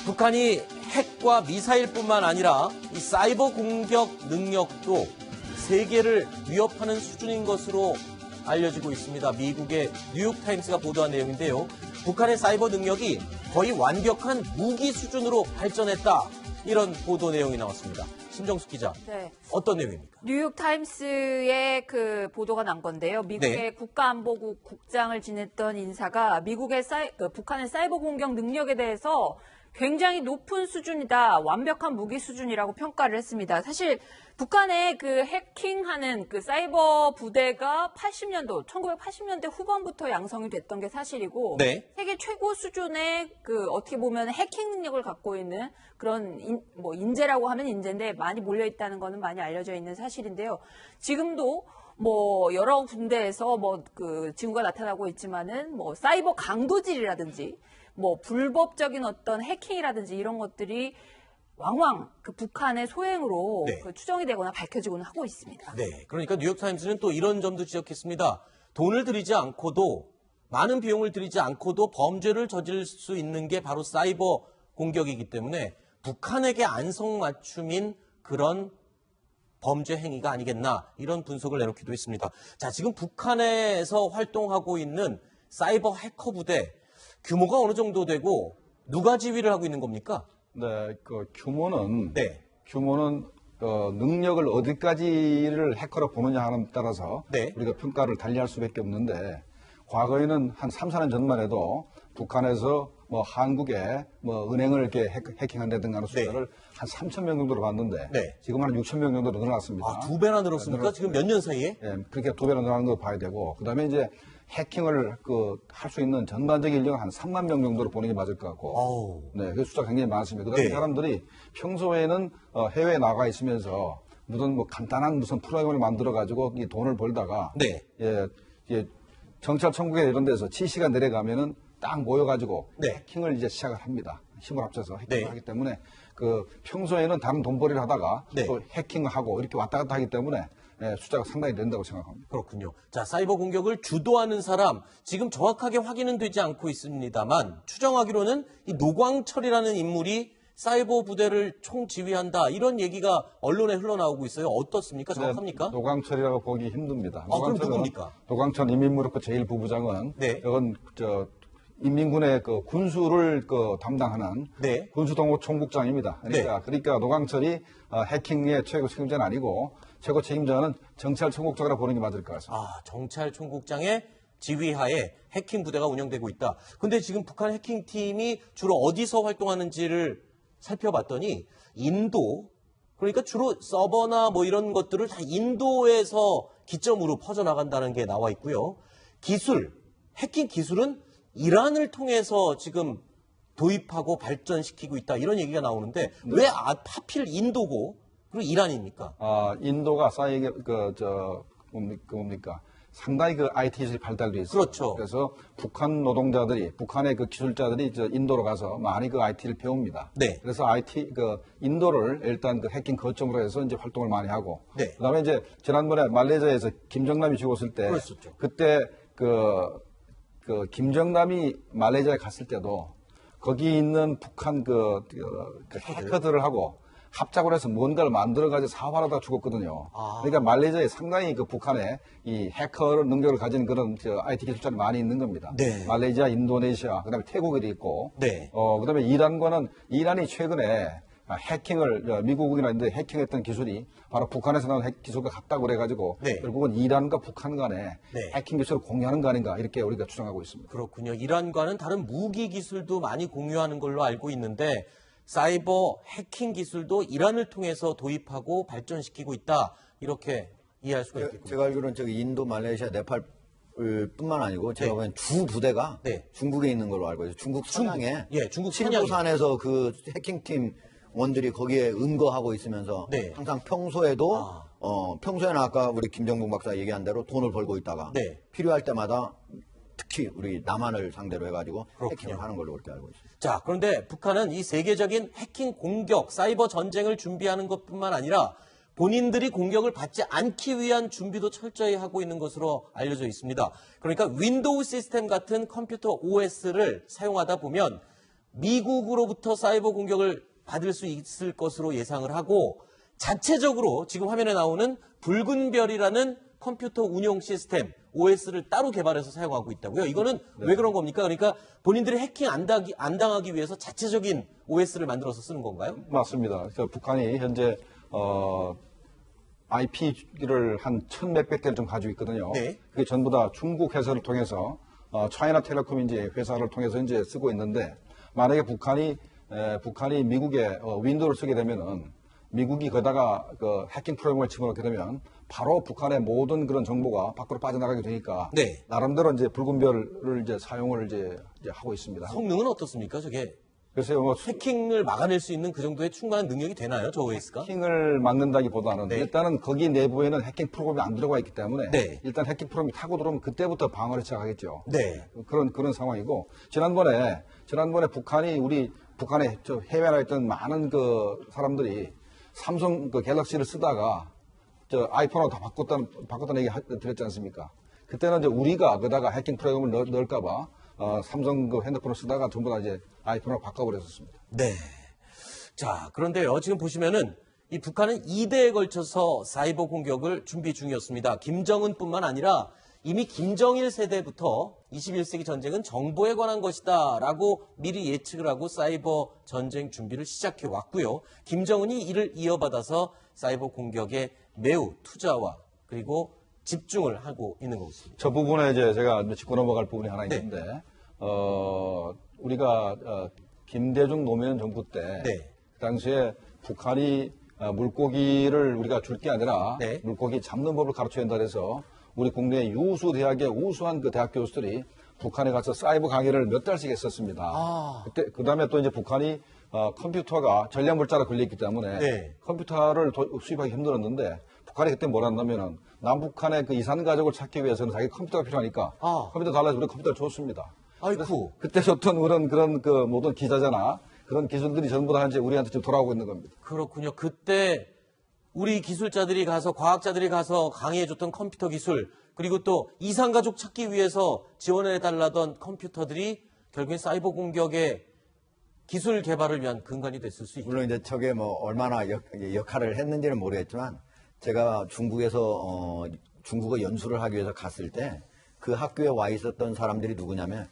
북한이 핵과 미사일뿐만 아니라 이 사이버 공격 능력도 세계를 위협하는 수준인 것으로 알려지고 있습니다. 미국의 뉴욕타임스가 보도한 내용인데요. 북한의 사이버 능력이 거의 완벽한 무기 수준으로 발전했다. 이런 보도 내용이 나왔습니다. 신정숙 기자, 네. 어떤 내용입니까? 뉴욕타임스의 그 보도가 난 건데요. 미국의 네. 국가안보국 국장을 지냈던 인사가 미국의 북한의 사이버 공격 능력에 대해서 굉장히 높은 수준이다, 완벽한 무기 수준이라고 평가를 했습니다. 사실 북한의 그 해킹하는 그 사이버 부대가 1980년대 후반부터 양성이 됐던 게 사실이고, 네. 세계 최고 수준의 그 어떻게 보면 해킹 능력을 갖고 있는 그런 인재라고 하면 인재인데 많이 몰려 있다는 거는 많이 알려져 있는 사실인데요. 지금도 여러 군데에서 그 징후가 나타나고 있지만은 사이버 강도질이라든지 불법적인 어떤 해킹이라든지 이런 것들이 왕왕 그 북한의 소행으로 네. 그 추정이 되거나 밝혀지고는 하고 있습니다. 네. 그러니까 뉴욕타임스는 또 이런 점도 지적했습니다. 돈을 들이지 않고도, 많은 비용을 들이지 않고도 범죄를 저질 수 있는 게 바로 사이버 공격이기 때문에 북한에게 안성맞춤인 그런 범죄 행위가 아니겠나, 이런 분석을 내놓기도 했습니다. 자, 지금 북한에서 활동하고 있는 사이버 해커 부대, 규모가 어느 정도 되고 누가 지휘를 하고 있는 겁니까? 네, 그 규모는 네. 능력을 어디까지를 해커로 보느냐 하는 따라서 네. 우리가 평가를 달리할 수밖에 없는데, 과거에는 한 3, 4년 전만 해도 북한에서 한국에 은행을 이렇게 해킹한다든가 하는 숫자를 한 3,000명 정도로 봤는데, 네. 지금 한 6,000명 정도로 늘어났습니다. 아, 2배나 늘었습니까? 지금 몇 년 사이에? 예, 그렇게 2배나 늘어나는 걸 봐야 되고, 그 다음에 이제 해킹을 할 수 있는 전반적인 인력은 한 3만 명 정도로 보는 게 맞을 것 같고, 아우. 네, 그 숫자가 굉장히 많습니다. 그 다음에 네. 사람들이 평소에는 해외에 나가 있으면서 간단한 프로그램을 만들어가지고 이 돈을 벌다가, 네. 경찰청구에 이런 데서 지시가 내려가면은 딱 모여가지고 네. 해킹을 이제 시작을 합니다. 힘을 합쳐서 해킹을 네. 하기 때문에 평소에는 다른 돈벌이를 하다가 네. 또 해킹을 하고 이렇게 왔다 갔다 하기 때문에 숫자가 상당히 된다고 생각합니다. 그렇군요. 자, 사이버 공격을 주도하는 사람, 지금 정확하게 확인은 되지 않고 있습니다만 추정하기로는 이 노광철이라는 인물이 사이버 부대를 총지휘한다, 이런 얘기가 언론에 흘러나오고 있어요. 어떻습니까? 정확합니까? 노광철이라고 보기 힘듭니다. 그럼 누굽니까? 노광철 인민무력부 제1부부장은 네. 이건 인민군의 군수를 담당하는 네. 군수동호총국장입니다. 그러니까 노광철이 해킹의 최고 책임자는 아니고 최고 책임자는 정찰총국장이라고 보는 게 맞을 것 같습니다. 아, 정찰총국장의 지휘하에 해킹 부대가 운영되고 있다. 근데 지금 북한 해킹팀이 주로 어디서 활동하는지를 살펴봤더니 인도, 그러니까 주로 서버나 이런 것들을 다 인도에서 기점으로 퍼져나간다는 게 나와 있고요. 해킹 기술은 이란을 통해서 지금 도입하고 발전시키고 있다, 이런 얘기가 나오는데 왜 하필 인도고 그리고 이란입니까? 인도가 상당히 IT 기술이 발달돼 있어요. 그렇죠. 그래서 북한 노동자들이, 북한의 기술자들이 인도로 가서 많이 IT를 배웁니다. 네. 그래서 인도를 일단 해킹 거점으로 해서 이제 활동을 많이 하고. 네. 그다음에 이제 지난번에 말레이시아에서 김정남이 죽었을 때. 그랬었죠. 그때 김정남이 말레이시아에 갔을 때도 거기 있는 북한 해커들을 하고 합작을 해서 뭔가를 만들어가지고 사활하다 죽었거든요. 그러니까 말레이시아에 상당히 북한의 이 해커 능력을 가진 그런 IT 기술자들이 많이 있는 겁니다. 네. 말레이시아, 인도네시아, 그다음에 태국에도 있고, 네. 그다음에 이란이 최근에 미국이나 인도에 해킹했던 기술이 바로 북한에서 나온 기술과 같다고 그래가지고 네. 결국은 이란과 북한 간에 네. 해킹 기술을 공유하는 거 아닌가, 이렇게 우리가 추정하고 있습니다. 그렇군요. 이란과는 다른 무기 기술도 많이 공유하는 걸로 알고 있는데 사이버 해킹 기술도 이란을 통해서 도입하고 발전시키고 있다, 이렇게 이해할 수가 있겠군요. 제가 알기로는 인도, 말레이시아, 네팔 뿐만 아니고 제가 보기엔 주 부대가 중국에 있는 걸로 알고 있어요. 중국 선양에 중국 선양 신도산에서 그 해킹팀 원들이 거기에 은거하고 있으면서 항상 평소에도 평소에는 아까 우리 김정국 박사 얘기한 대로 돈을 벌고 있다가 필요할 때마다 특히 우리 남한을 상대로 해가지고 해킹을 하는 걸로 그렇게 알고 있습니다. 자, 그런데 북한은 이 세계적인 해킹 공격, 사이버 전쟁을 준비하는 것뿐만 아니라 본인들이 공격을 받지 않기 위한 준비도 철저히 하고 있는 것으로 알려져 있습니다. 그러니까 윈도우 시스템 같은 컴퓨터 OS를 사용하다 보면 미국으로부터 사이버 공격을 받을 수 있을 것으로 예상을 하고 자체적으로 지금 화면에 나오는 붉은 별이라는 컴퓨터 운영 시스템 OS를 따로 개발해서 사용하고 있다고요. 이거는 왜 그런 겁니까? 그러니까 본인들이 해킹 안 당하기 위해서 자체적인 OS를 만들어서 쓰는 건가요? 맞습니다. 그러니까 북한이 현재 IP를 한 1,몇백 개를 좀 가지고 있거든요. 네. 그게 전부 다 중국 회사를 통해서 차이나텔레콤 이제 회사를 통해서 이제 쓰고 있는데 만약에 북한이 미국에 윈도우를 쓰게 되면은 미국이 거다가 그 해킹 프로그램을 집어넣게 되면 바로 북한의 모든 그런 정보가 밖으로 빠져나가게 되니까 네. 나름대로 이제 붉은 별을 이제 사용을 이제 하고 있습니다. 성능은 어떻습니까? 저게 그래서 뭐 해킹을 막아낼 수 있는 그 정도의 충분한 능력이 되나요? 저 OS가? 해킹을 막는다기보다는 네. 일단은 거기 내부에는 해킹 프로그램이 안 들어가 있기 때문에 네. 일단 해킹 프로그램이 타고 들어오면 그때부터 방어를 시작하겠죠. 네. 그런 상황이고 지난번에 북한에 저 해외에 나 있던 많은 그 사람들이 삼성 그 갤럭시를 쓰다가 저 아이폰으로 다 바꿨다는 얘기 드렸지 않습니까? 그때는 이제 우리가 거다가 해킹 프로그램을 넣을까봐 삼성 그 핸드폰을 쓰다가 전부 다 이제 아이폰으로 바꿔버렸었습니다. 네. 자, 그런데요. 지금 보시면은 이 북한은 2대에 걸쳐서 사이버 공격을 준비 중이었습니다. 김정은뿐만 아니라 이미 김정일 세대부터 21세기 전쟁은 정보에 관한 것이다 라고 미리 예측을 하고 사이버 전쟁 준비를 시작해 왔고요. 김정은이 이를 이어받아서 사이버 공격에 매우 투자와 그리고 집중을 하고 있는 것입니다. 저 부분에 이제 제가 짚고 넘어갈 부분이 하나 네. 있는데, 우리가 김대중 노무현 정부 때, 네. 그 당시에 북한이 물고기를 우리가 줄 게 아니라 네. 물고기 잡는 법을 가르쳐야 한다 해서 우리 국내 유수 대학의 우수한 그 대학 교수들이 북한에 가서 사이버 강의를 몇 달씩 했었습니다. 그 다음에 또 이제 북한이 컴퓨터가 전략 물자로 걸려있기 때문에 네. 컴퓨터를 수입하기 힘들었는데 북한이 그때 뭘 한다면은 남북한의 그 이산 가족을 찾기 위해서는 자기 컴퓨터가 필요하니까 컴퓨터 달라서 우리 컴퓨터를 줬습니다. 아이쿠. 그때 줬던 그런 그 모든 기자잖아. 그런 기술들이 전부 다 이제 우리한테 지금 돌아오고 있는 겁니다. 그렇군요. 그때 우리 기술자들이 가서 과학자들이 가서 강의해줬던 컴퓨터 기술 그리고 또 이산가족 찾기 위해서 지원해달라던 컴퓨터들이 결국엔 사이버 공격의 기술 개발을 위한 근간이 됐을 수 있죠. 물론 이제 저게 뭐 얼마나 역할을 했는지는 모르겠지만 제가 중국에서 중국어 연수를 하기 위해서 갔을 때 그 학교에 와 있었던 사람들이 누구냐면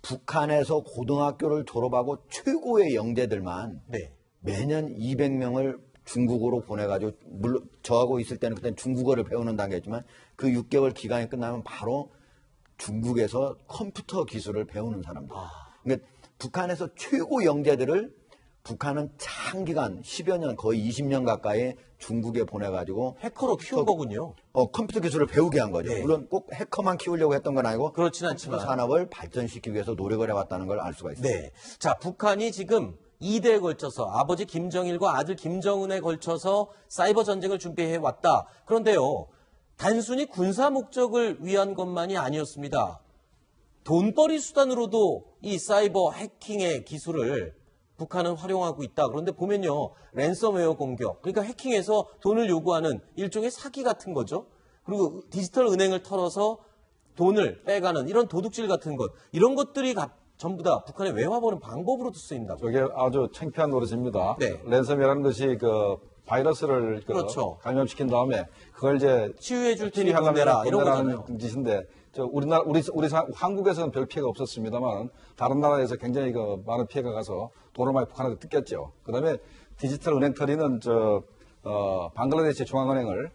북한에서 고등학교를 졸업하고 최고의 영재들만 네. 매년 200명을 중국어로 보내가지고 물론 저하고 있을 때는 그때는 중국어를 배우는 단계였지만 그 6개월 기간이 끝나면 바로 중국에서 컴퓨터 기술을 배우는 사람들. 그러니까 북한에서 최고 영재들을 북한은 장기간 10여 년 거의 20년 가까이 중국에 보내가지고 해커로 키운 거군요. 컴퓨터 기술을 배우게 한 거죠. 네. 물론 꼭 해커만 키우려고 했던 건 아니고 그렇진 컴퓨터 않지만. 산업을 발전시키기 위해서 노력을 해왔다는 걸 알 수가 있습니다. 네. 자, 북한이 지금 2대에 걸쳐서 아버지 김정일과 아들 김정은에 걸쳐서 사이버 전쟁을 준비해 왔다. 그런데요. 단순히 군사 목적을 위한 것만이 아니었습니다. 돈벌이 수단으로도 이 사이버 해킹의 기술을 북한은 활용하고 있다. 그런데 보면요. 랜섬웨어 공격. 그러니까 해킹해서 돈을 요구하는 일종의 사기 같은 거죠. 그리고 디지털 은행을 털어서 돈을 빼가는 이런 도둑질 같은 것. 이런 것들이 전부 다 북한의 외화보는 방법으로도 쓰인다고. 저게 아주 창피한 노릇입니다. 네. 랜섬이라는 것이 그 바이러스를 그렇죠. 감염시킨 다음에 그걸 이제 치유해 줄 테니 돈 내라. 이런 거잖아요. 짓인데 우리 한국에서는 별 피해가 없었습니다만 다른 나라에서 굉장히 그 많은 피해가 가서 돈을 많이 북한한테 뜯겼죠. 그다음에 디지털 은행 털이는 방글라데시 중앙은행을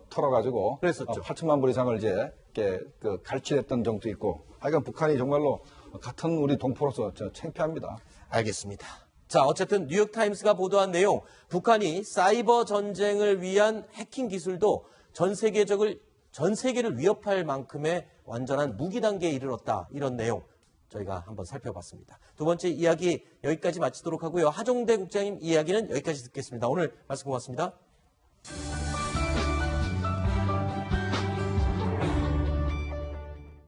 털어가지고 그랬었죠. 8천만 불 이상을 이제 이렇게 그 갈취했던 적도 있고. 하여간 북한이 정말로 같은 우리 동포로서 창피합니다. 알겠습니다. 자, 어쨌든 뉴욕타임스가 보도한 내용, 북한이 사이버 전쟁을 위한 해킹 기술도 전 세계를 위협할 만큼의 완전한 무기 단계에 이르렀다. 이런 내용 저희가 한번 살펴봤습니다. 두 번째 이야기 여기까지 마치도록 하고요. 하종대 국장님 이야기는 여기까지 듣겠습니다. 오늘 말씀 고맙습니다.